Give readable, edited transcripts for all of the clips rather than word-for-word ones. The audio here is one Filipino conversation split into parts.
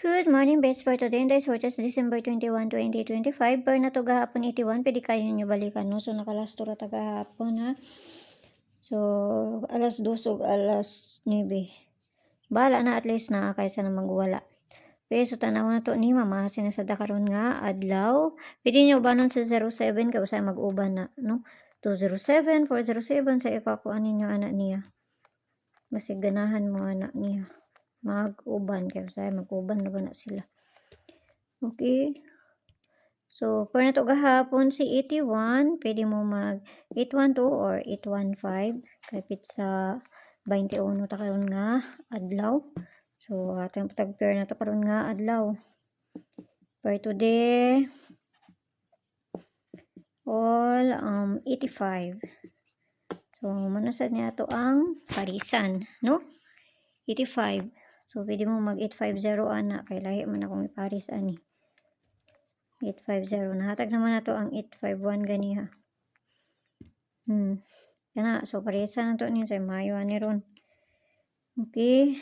Good morning, best for today. And for just December 21, 2025. Bar na to gahapon 81. Pwede kayo nyo balikan, no? So, nakalastura ta gahapon, ha? So, alas 2 o alas 9. Bahala na at least na kaysa na magwala. Okay, so tanaw na to ni mama. Sinasada karon nga adlaw. Pwede nyo ubanon sa 07 kaya usay mag-uban na, no? 207, 407 sa ikakuan ninyo anak niya. Masig ganahan mo anak niya. Mag-uban kaya usay mag-uban na ba na sila. Okay. So, for na to gahapon si 81, pwede mo mag 812 or 815 kapit sa 21 ta karon nga adlaw. So, atong tag-pair na to karon nga adlaw. For today, all 85. So, manasad niya to ang parisan, no? 85. So, pwede mo mag 850 ana kay lahi man akong iparis ani. 850. Nahatag naman na to ang 851 ganiha. Kana, so parisa na to niya sa Mayo ani ron. Okay.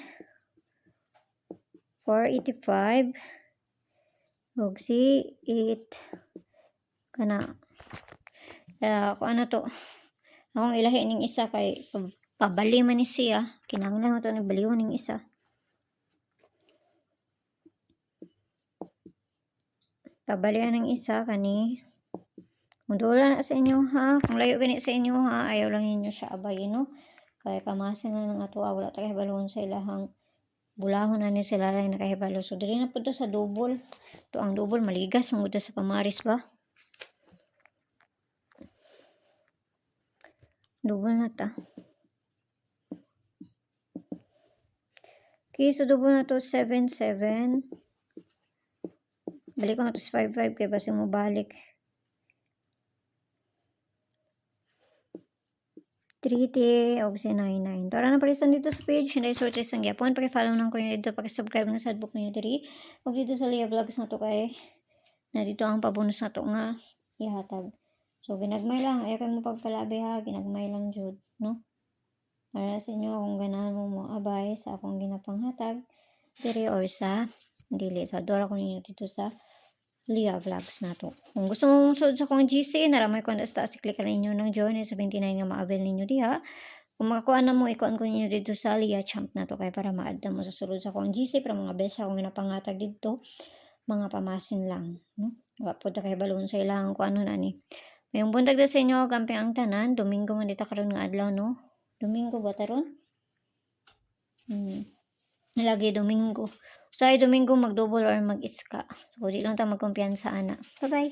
485. Og si 8. Kana. Kung ano to. Akong ilahi ning isa kay pabali man ni siya. Kinahanglan mo to nagbaliwan ning isa. Pabalian ng isa kani. Kung dula na sa inyo ha, kung layo gani sa inyo ha, ayaw lang ninyo siya abay, no? Kaya kamasin na ng ato, wala tayo kahibalon sa ilahang bulahon na ni sila lang nakahibalo. So, dili na po sa double. Ito ang double, maligas mo sa pamaris ba? Double na ta. Okay, so double na to 7-7. Balik ko na to 5-5 kaya basi mo balik. 3T o si 99. Tara na palisan dito sa page. Hindi sorte sang gyapon. Paki-follow nang ko nyo dito. Paki-subscribe na sa book nyo diri. Huwag dito sa Lia Vlogs na to kay na dito ang pabonus na to nga ihatag. So, ginagmay lang. Ayaw kayo mo pagpalabi ha. Ginagmay lang jud, no? Para sa inyo kung ganahan mo mo abay sa akong ginapanghatag diri or sa dili. So, adora ko ninyo dito sa Lia Vlogs na to. Kung gusto mo musod sa akong GC, naramay ko na sa click na ninyo ng join sa 29 nga ma-avail ninyo diha. Kung makakuha na mo, ikuan ko ninyo dito sa Lia Champ na to kaya para ma-add na mo sa sulod sa akong GC para mga best akong ginapangatag dito. Mga pamasin lang, no? Wapo ta kay balon sa ilang kung ano na ni. Mayong buntag na sa inyo, kamping ang tanan. Domingo man dito karon nga adlaw, no? Domingo ba taron? Lagi Domingo. So, ay Domingo mag-double or mag-iska. So, di lang ta magkumpiyansa ana. Bye-bye.